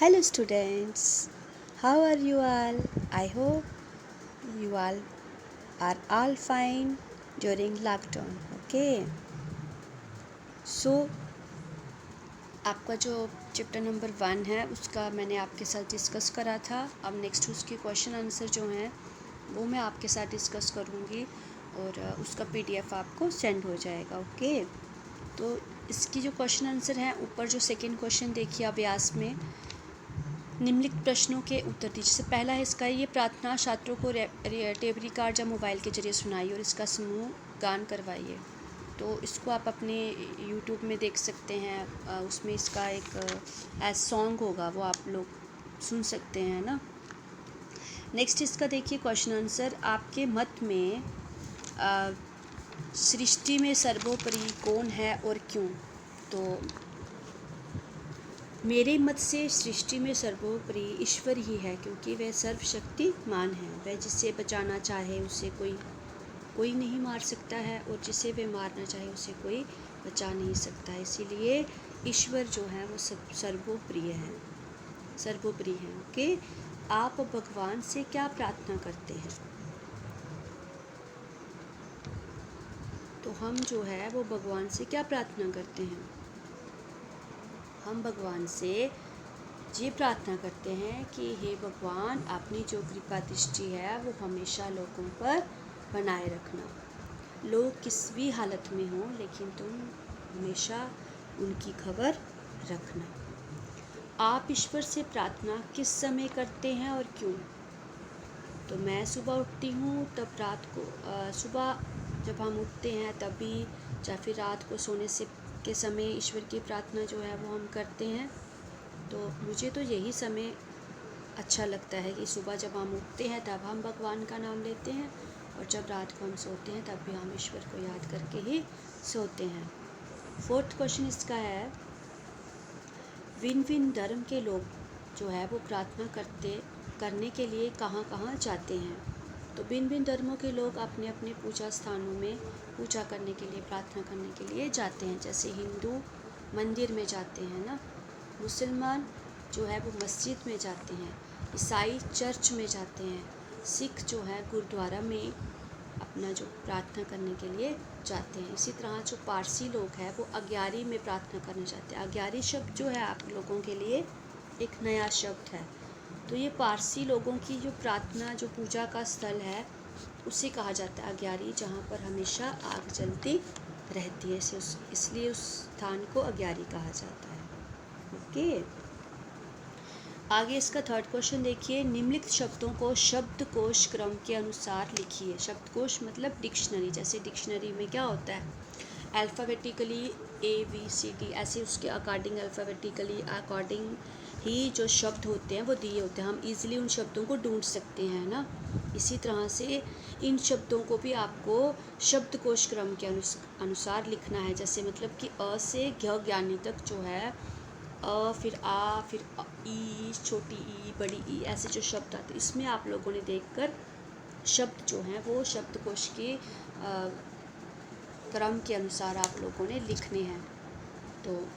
Hello students, how are you all? I hope you all are all fine during lockdown. Okay. So आपका जो chapter number 1 है उसका मैंने आपके साथ डिस्कस करा था। अब नेक्स्ट उसके क्वेश्चन आंसर जो हैं वो मैं आपके साथ डिस्कस करूँगी और उसका PDF आपको सेंड हो जाएगा। ओके। तो इसकी जो क्वेश्चन आंसर हैं ऊपर जो सेकंड क्वेश्चन देखिए अभ्यास में निम्नलिखित प्रश्नों के उत्तर दीजिए। जैसे पहला है इसका ये प्रार्थना छात्रों को टेप रिकॉर्ड या मोबाइल के जरिए सुनाइए और इसका समूह गान करवाइए। तो इसको आप अपने यूट्यूब में देख सकते हैं, उसमें इसका एक एज सॉन्ग होगा वो आप लोग सुन सकते हैं ना। नेक्स्ट इसका देखिए क्वेश्चन आंसर, आपके मत में सृष्टि में सर्वोपरि कौन है और क्यों? तो मेरे मत से सृष्टि में सर्वोपरि ईश्वर ही है, क्योंकि वह सर्वशक्तिमान है। वह जिसे बचाना चाहे उसे कोई नहीं मार सकता है और जिसे वह मारना चाहे उसे कोई बचा नहीं सकता। इसीलिए ईश्वर जो है वो सर्वोपरि है। ओके। आप भगवान से क्या प्रार्थना करते हैं? तो हम जो है वो भगवान से क्या प्रार्थना करते हैं? हम भगवान से ये प्रार्थना करते हैं कि हे भगवान, अपनी जो कृपा दृष्टि है वो हमेशा लोगों पर बनाए रखना। लोग किस भी हालत में हों लेकिन तुम हमेशा उनकी खबर रखना। आप ईश्वर से प्रार्थना किस समय करते हैं और क्यों? तो मैं सुबह उठती हूँ तब रात को सुबह जब हम उठते हैं तभी या फिर रात को सोने से के समय ईश्वर की प्रार्थना जो है वो हम करते हैं। तो मुझे तो यही समय अच्छा लगता है कि सुबह जब हम उठते हैं तब हम भगवान का नाम लेते हैं और जब रात को हम सोते हैं तब भी हम ईश्वर को याद करके ही सोते हैं। फोर्थ क्वेश्चन इसका है, भिन्न भिन्न धर्म के लोग जो है वो प्रार्थना करने के लिए कहाँ कहाँ जाते हैं? तो भिन्न भिन्न धर्मों के लोग अपने अपने पूजा स्थानों में पूजा करने के लिए, प्रार्थना करने के लिए जाते हैं। जैसे हिंदू मंदिर में जाते हैं ना, मुसलमान जो है वो मस्जिद में जाते हैं, ईसाई चर्च में जाते हैं, सिख जो है गुरुद्वारा में अपना जो प्रार्थना करने के लिए जाते हैं। इसी तरह जो पारसी लोग हैं वो अग्यारी में प्रार्थना करने जाते हैं। अग्यारी शब्द जो है आप लोगों के लिए एक नया शब्द है। तो ये पारसी लोगों की जो प्रार्थना, जो पूजा का स्थल है उसे कहा जाता है अग्यारी, जहाँ पर हमेशा आग जलती रहती है, इसलिए उस स्थान को अग्यारी कहा जाता है। ओके। आगे इसका थर्ड क्वेश्चन देखिए, निम्नलिखित शब्दों को शब्दकोश क्रम के अनुसार लिखिए। शब्दकोश मतलब डिक्शनरी। जैसे डिक्शनरी में क्या होता है, अल्फ़ाबेटिकली ABCD ऐसे उसके अकॉर्डिंग ही जो शब्द होते हैं वो दिए होते हैं। हम इजीली उन शब्दों को ढूंढ सकते हैं ना। इसी तरह से इन शब्दों को भी आपको शब्दकोश क्रम के अनुसार लिखना है। जैसे मतलब कि अ से ज्ञानी तक जो है, अ फिर आ फिर ई, छोटी ई, बड़ी ई, ऐसे जो शब्द आते हैं इसमें आप लोगों ने देखकर शब्द जो हैं वो शब्दकोश के क्रम के अनुसार आप लोगों ने लिखने हैं। तो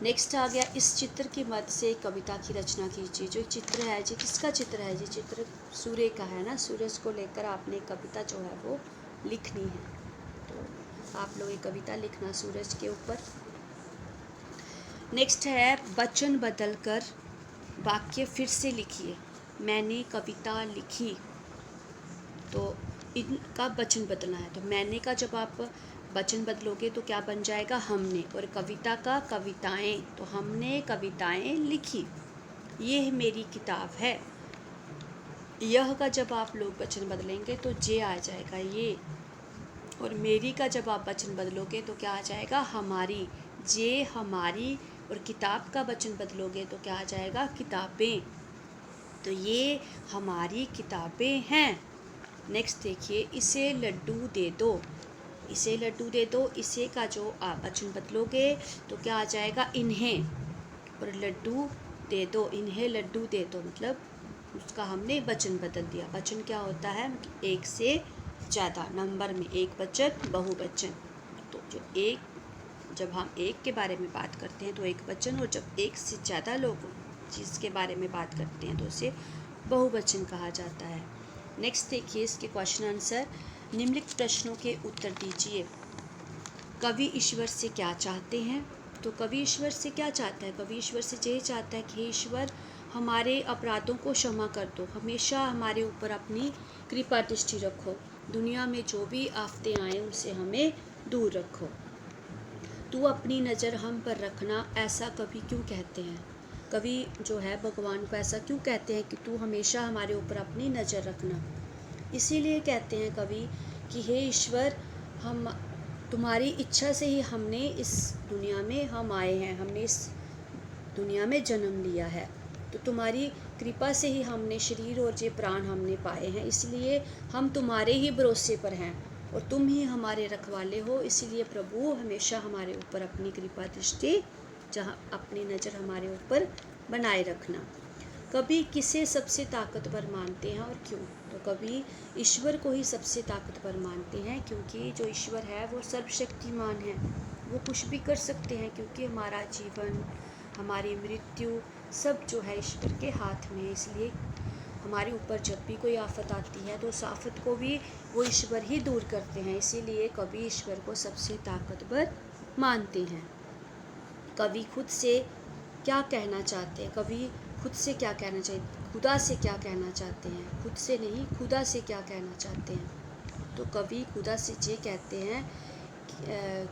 नेक्स्ट आ गया, इस चित्र की मदद से कविता की रचना कीजिए। जो चित्र है जी किसका चित्र है? जी चित्र सूर्य का है ना। सूरज को लेकर आपने कविता जो है वो लिखनी है। तो आप लोग एक कविता लिखना सूरज के ऊपर। नेक्स्ट है, वचन बदलकर वाक्य फिर से लिखिए। मैंने कविता लिखी, तो इनका वचन बदलना है। तो मैंने का जब आप वचन बदलोगे तो क्या बन जाएगा? हमने। और कविता का कविताएं, तो हमने कविताएं लिखी। ये मेरी किताब है। यह का जब आप लोग वचन बदलेंगे तो जे आ जाएगा ये। और मेरी का जब आप वचन बदलोगे तो क्या आ जाएगा? हमारी। जे हमारी। और किताब का वचन बदलोगे तो क्या आ जाएगा? किताबें। तो ये हमारी किताबें हैं। नेक्स्ट देखिए, इसे लड्डू दे दो। इसे लड्डू दे दो, इसे का जो आप वचन बदलोगे तो क्या आ जाएगा? इन्हें। और लड्डू दे दो, इन्हें लड्डू दे दो, मतलब उसका हमने वचन बदल दिया। वचन क्या होता है? एक से ज़्यादा नंबर में एक वचन, बहुवचन। तो जब हम एक के बारे में बात करते हैं तो एक वचन, और जब एक से ज़्यादा लोग चीज़ के बारे में बात करते हैं तो उसे बहुवचन कहा जाता है। नेक्स्ट देखिए इसके क्वेश्चन आंसर। निम्नलिखित प्रश्नों के उत्तर दीजिए। कवि ईश्वर से क्या चाहते हैं? तो कवि ईश्वर से क्या चाहता है? कवि ईश्वर से ये चाहता है कि ईश्वर हमारे अपराधों को क्षमा कर दो, हमेशा हमारे ऊपर अपनी कृपा दृष्टि रखो, दुनिया में जो भी आफतें आए उनसे हमें दूर रखो। तू अपनी नज़र हम पर रखना, ऐसा कवि क्यों कहते हैं? कवि जो है भगवान को ऐसा क्यों कहते हैं कि तू हमेशा हमारे ऊपर अपनी नज़र रखना? इसीलिए कहते हैं कवि कि हे ईश्वर, हम तुम्हारी इच्छा से ही हमने इस दुनिया में हम आए हैं, हमने इस दुनिया में जन्म लिया है, तो तुम्हारी कृपा से ही हमने शरीर और ये प्राण हमने पाए हैं, इसलिए हम तुम्हारे ही भरोसे पर हैं और तुम ही हमारे रखवाले हो। इसलिए प्रभु हमेशा हमारे ऊपर अपनी कृपा दृष्टि, जहाँ अपनी नज़र हमारे ऊपर बनाए रखना। कवि किसे सबसे ताकतवर मानते हैं और क्यों? तो कवि ईश्वर को ही सबसे ताकतवर मानते हैं, क्योंकि जो ईश्वर है वो सर्वशक्तिमान है, वो कुछ भी कर सकते हैं, क्योंकि हमारा जीवन, हमारी मृत्यु सब जो है ईश्वर के हाथ में है। इसलिए हमारे ऊपर जब भी कोई आफत आती है तो उस आफत को भी वो ईश्वर ही दूर करते हैं, इसीलिए कवि ईश्वर को सबसे ताकतवर मानते हैं। कवि खुद से क्या कहना चाहते हैं? कवि खुद से क्या कहना चाहिए? खुदा से क्या कहना चाहते हैं? खुद से नहीं, खुदा से क्या कहना चाहते हैं? तो कवि खुदा से ये कहते हैं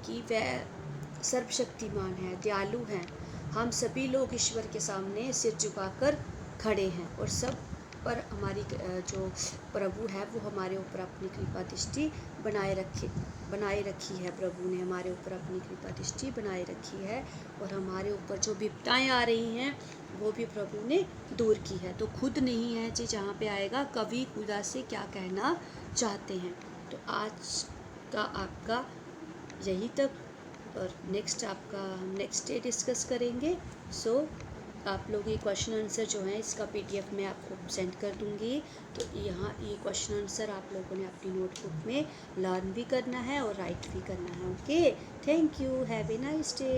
कि वह सर्वशक्तिमान है, दयालु हैं। हम सभी लोग ईश्वर के सामने सिर झुकाकर खड़े हैं और सब पर हमारी जो प्रभु है वो हमारे ऊपर अपनी कृपा दृष्टि बनाए रखी है। प्रभु ने हमारे ऊपर अपनी कृपा दृष्टि बनाए रखी है और हमारे ऊपर जो विपदाएं आ रही हैं वो भी प्रभु ने दूर की है। तो खुद नहीं है जी, जहाँ पे आएगा कवि खुदा से क्या कहना चाहते हैं। तो आज का आपका यही तक, और नेक्स्ट आपका हम नेक्स्ट डे डिस्कस करेंगे। सो आप लोग ये क्वेश्चन आंसर जो है इसका PDF मैं आपको सेंड कर दूँगी। तो यहाँ ये क्वेश्चन आंसर आप लोगों ने अपनी नोटबुक में लर्न भी करना है और राइट भी करना है। Okay, thank you, have a nice day.